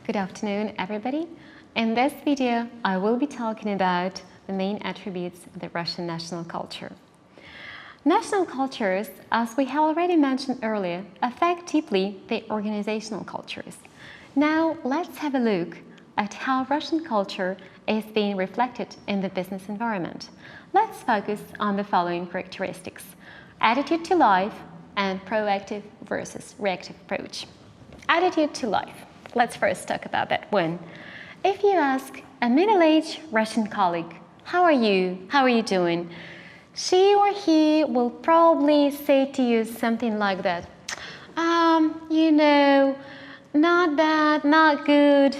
Good afternoon, everybody. In this video, I will be talking about the main attributes of the Russian national culture. National cultures, as we have already mentioned earlier, affect deeply the organizational cultures. Now, let's have a look at how Russian culture is being reflected in the business environment. Let's focus on the following characteristics: attitude to life and proactive versus reactive approach. Attitude to life. Let's first talk about that one. If you ask a middle-aged Russian colleague, how are you doing? She or he will probably say to you something like that. Not bad, not good.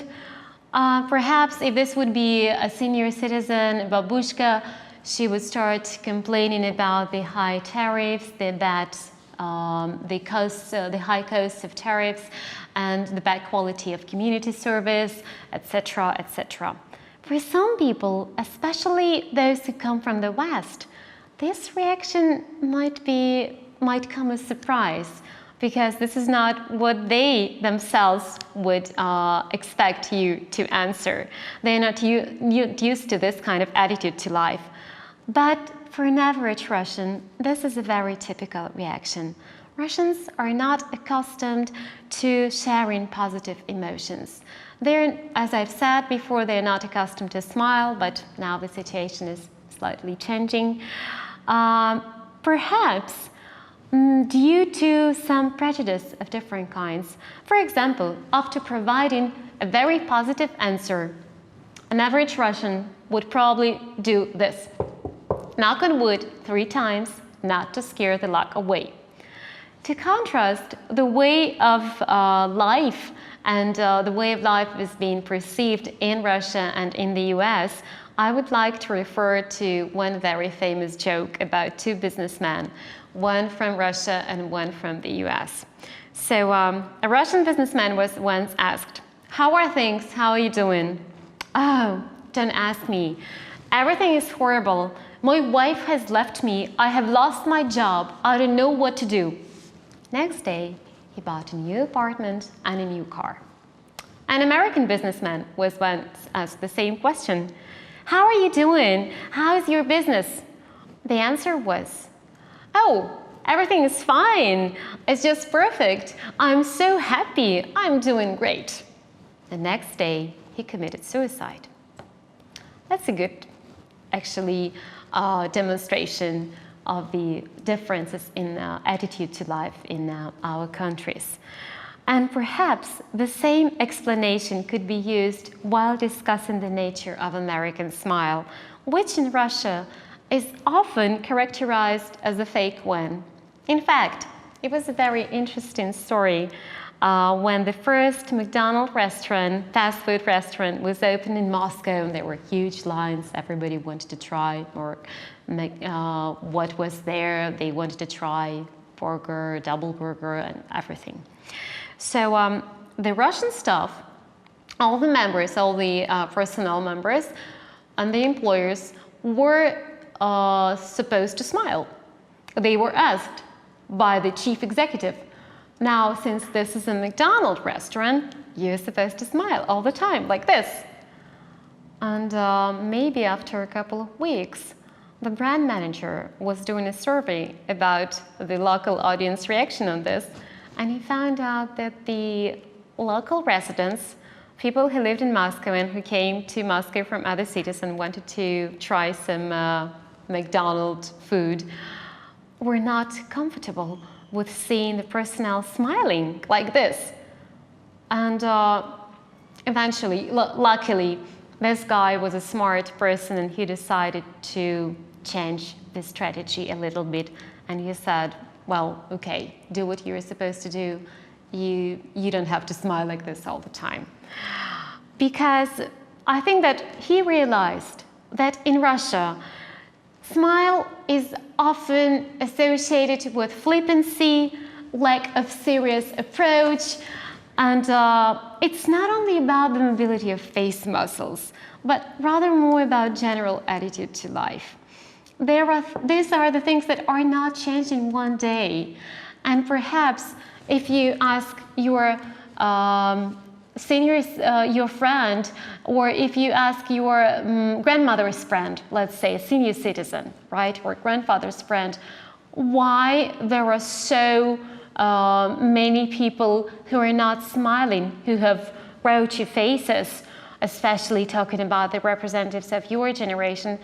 Perhaps if this would be a senior citizen, babushka, she would start complaining about the high tariffs, the high costs of tariffs, and the bad quality of community service, etc., etc. For some people, especially those who come from the West, this reaction might come as a surprise, because this is not what they themselves would expect you to answer. They're not used to this kind of attitude to life. But for an average Russian, this is a very typical reaction. Russians are not accustomed to sharing positive emotions. As I've said before, they're not accustomed to smile, but now the situation is slightly changing. Perhaps due to some prejudice of different kinds. For example, after providing a very positive answer, an average Russian would probably do this. Knock on wood 3 times, not to scare the luck away. To contrast the way of life and the way of life is being perceived in Russia and in the US, I would like to refer to one very famous joke about 2 businessmen, one from Russia and one from the US. So a Russian businessman was once asked, "How are things? How are you doing?" "Oh, don't ask me. Everything is horrible. My wife has left me. I have lost my job. I don't know what to do." Next day, he bought a new apartment and a new car. An American businessman was once asked the same question. "How are you doing? How's your business?" The answer was, "Oh, everything is fine. It's just perfect. I'm so happy. I'm doing great." The next day, he committed suicide. That's a good, demonstration of the differences in attitude to life in our countries. And perhaps the same explanation could be used while discussing the nature of American smile, which in Russia is often characterized as a fake one. In fact, it was a very interesting story when the first McDonald's fast food restaurant, was opened in Moscow. There were huge lines. Everybody wanted to try what was there. They wanted to try burger, double burger, and everything. So the Russian staff, all the personnel members, and the employers were supposed to smile. They were asked by the chief executive, "Now, since this is a McDonald's restaurant, you're supposed to smile all the time, like this." And maybe after a couple of weeks, the brand manager was doing a survey about the local audience reaction on this, and he found out that the local residents, people who lived in Moscow and who came to Moscow from other cities and wanted to try some McDonald's food, were not comfortable with seeing the personnel smiling like this. And eventually, luckily, this guy was a smart person, and he decided to change the strategy a little bit. And he said, "Well, okay, do what you're supposed to do. You don't have to smile like this all the time." Because I think that he realized that in Russia, smile is often associated with flippancy, lack of serious approach, and it's not only about the mobility of face muscles, but rather more about general attitude to life. These are the things that are not changed in one day. And perhaps if you ask your seniors, your friend, or if you ask your grandmother's friend, let's say a senior citizen, right, or grandfather's friend, why there are so many people who are not smiling, who have grouchy faces, especially talking about the representatives of your generation,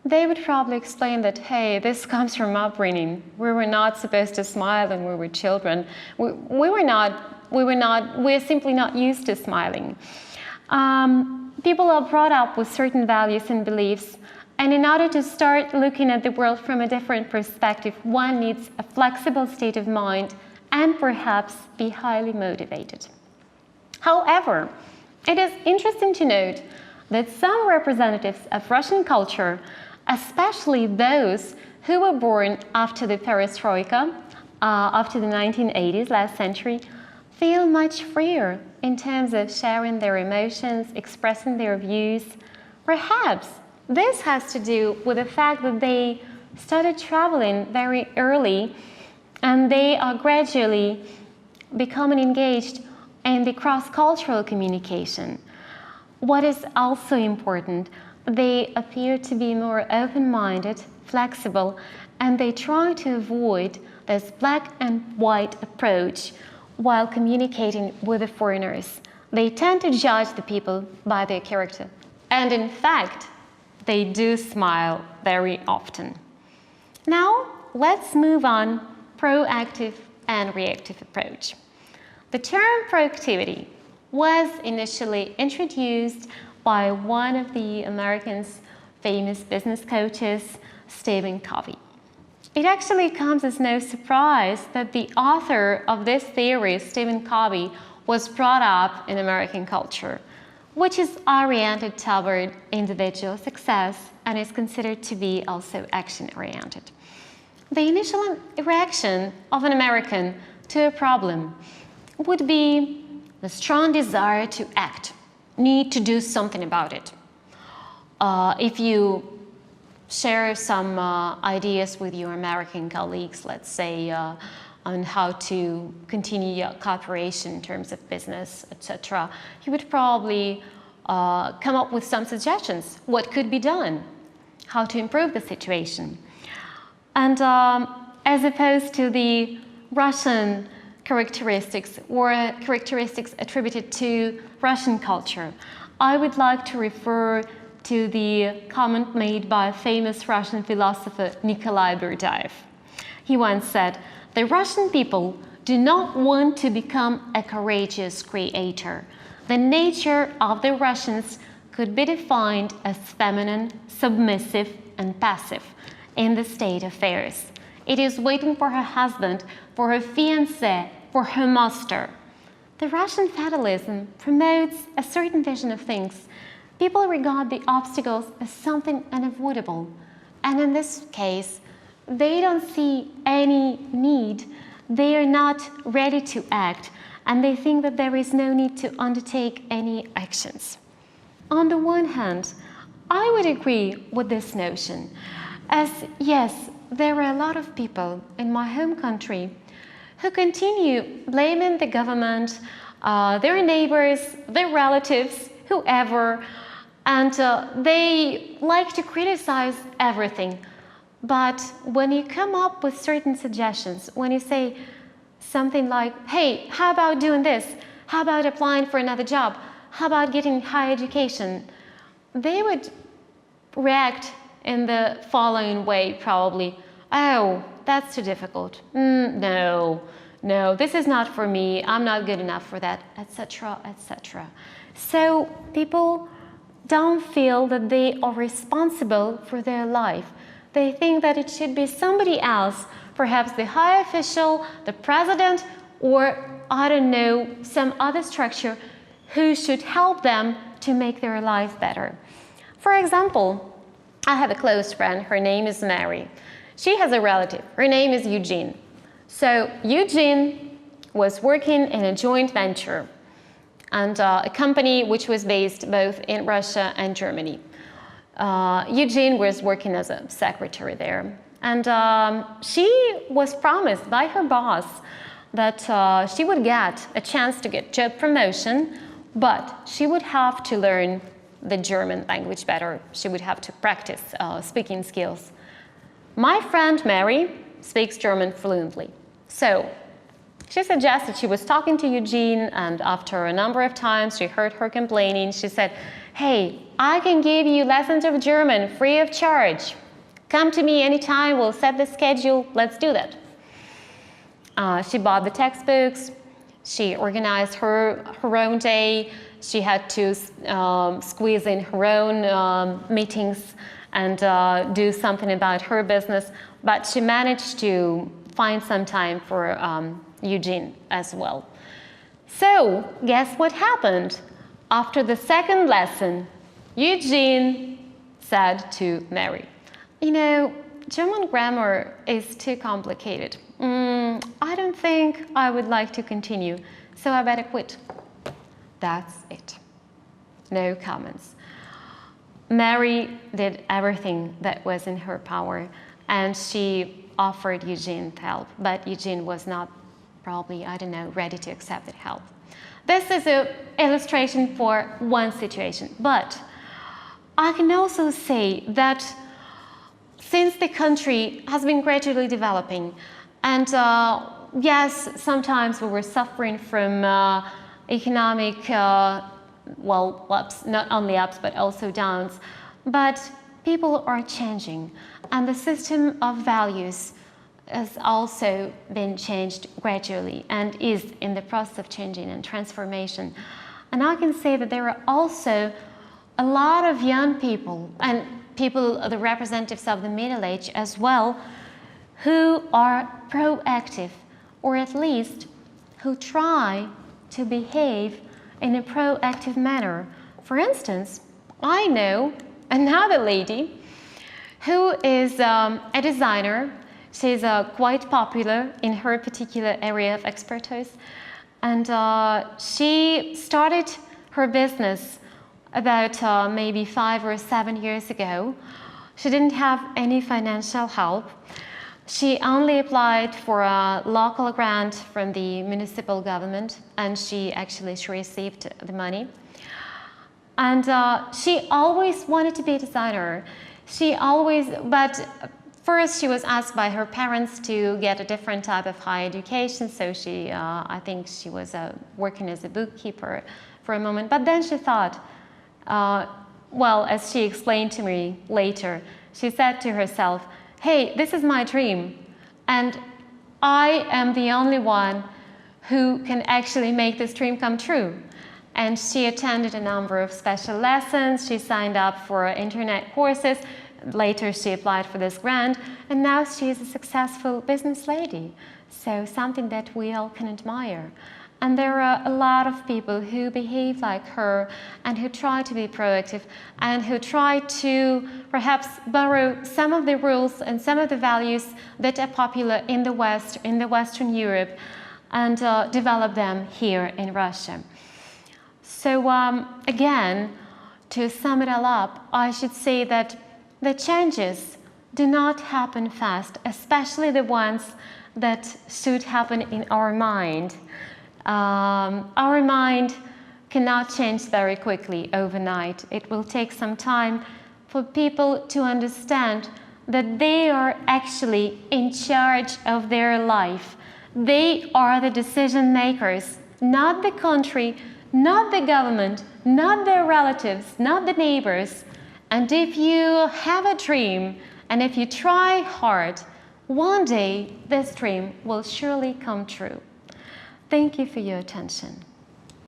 they would probably explain that, hey, this comes from upbringing. We were not supposed to smile when we were children. We're simply not used to smiling. People are brought up with certain values and beliefs, and in order to start looking at the world from a different perspective, one needs a flexible state of mind and perhaps be highly motivated. However, it is interesting to note that some representatives of Russian culture, especially those who were born after the perestroika, after the 1980s, last century, feel much freer in terms of sharing their emotions, expressing their views. Perhaps this has to do with the fact that they started traveling very early and they are gradually becoming engaged in the cross-cultural communication. What is also important, they appear to be more open-minded, flexible, and they try to avoid this black and white approach while communicating with the foreigners. They tend to judge the people by their character. And in fact, they do smile very often. Now, let's move on, proactive and reactive approach. The term proactivity was initially introduced by one of the Americans' famous business coaches, Stephen Covey. It actually comes as no surprise that the author of this theory, Stephen Covey, was brought up in American culture, which is oriented toward individual success and is considered to be also action-oriented. The initial reaction of an American to a problem would be the strong desire to act, need to do something about it. If you share some ideas with your American colleagues, let's say on how to continue your cooperation in terms of business, etc., you would probably come up with some suggestions. What could be done? How to improve the situation? And as opposed to the Russian characteristics or characteristics attributed to Russian culture, I would like to refer to the comment made by famous Russian philosopher Nikolai Berdyaev. He once said, "The Russian people do not want to become a courageous creator. The nature of the Russians could be defined as feminine, submissive, and passive in the state affairs. It is waiting for her husband, for her fiancé, for her master." The Russian fatalism promotes a certain vision of things. People regard the obstacles as something unavoidable, and in this case, they don't see any need. They are not ready to act, and they think that there is no need to undertake any actions. On the one hand, I would agree with this notion, as yes, there are a lot of people in my home country who continue blaming the government, their neighbors, their relatives, whoever, and they like to criticize everything. But when you come up with certain suggestions, when you say something like, hey, how about doing this? How about applying for another job? How about getting higher education? They would react in the following way, probably. Oh, that's too difficult. No, this is not for me. I'm not good enough for that, etc., etc. So people don't feel that they are responsible for their life. They think that it should be somebody else, perhaps the high official, the president, or I don't know, some other structure who should help them to make their life better. For example, I have a close friend, her name is Mary. She has a relative, her name is Eugene. So Eugene was working in a joint venture and a company which was based both in Russia and Germany. Eugene was working as a secretary there. And she was promised by her boss that she would get a chance to get job promotion but she would have to learn the German language better. She would have to practice speaking skills. My friend Mary speaks German fluently. So she suggested, she was talking to Eugene, and after a number of times she heard her complaining. She said, "Hey, I can give you lessons of German free of charge. Come to me anytime, we'll set the schedule, let's do that." She bought the textbooks, she organized her own day, she had to squeeze in her own meetings and do something about her business, but she managed to find some time for Eugene as well. So guess what happened? After the second lesson, Eugene said to Mary, "You know, German grammar is too complicated. I don't think I would like to continue, so I better quit." That's it. No comments. Mary did everything that was in her power, and she offered Eugene help, but Eugene was not probably, I don't know, ready to accept that help. This is an illustration for one situation, but I can also say that since the country has been gradually developing, and yes, sometimes we were suffering from economic, ups, not only ups, but also downs, but people are changing, and the system of values has also been changed gradually and is in the process of changing and transformation. And I can say that there are also a lot of young people and people, the representatives of the middle age as well, who are proactive, or at least who try to behave in a proactive manner. For instance, I know another lady who is a designer. She's quite popular in her particular area of expertise, and she started her business about maybe 5 or 7 years ago. She didn't have any financial help. She only applied for a local grant from the municipal government, and she received the money. And she always wanted to be a designer. But first she was asked by her parents to get a different type of higher education, so I think she was working as a bookkeeper for a moment. But then she thought, as she explained to me later, she said to herself, "Hey, this is my dream, and I am the only one who can actually make this dream come true." And she attended a number of special lessons, she signed up for internet courses, later she applied for this grant, and now she is a successful business lady. So something that we all can admire. And there are a lot of people who behave like her and who try to be proactive and who try to perhaps borrow some of the rules and some of the values that are popular in the West, in the Western Europe, and develop them here in Russia. So again, to sum it all up, I should say that the changes do not happen fast, especially the ones that should happen in our mind. Our mind cannot change very quickly overnight. It will take some time for people to understand that they are actually in charge of their life. They are the decision makers, not the country, not the government, not their relatives, not the neighbors. And if you have a dream and if you try hard, one day this dream will surely come true. Thank you for your attention.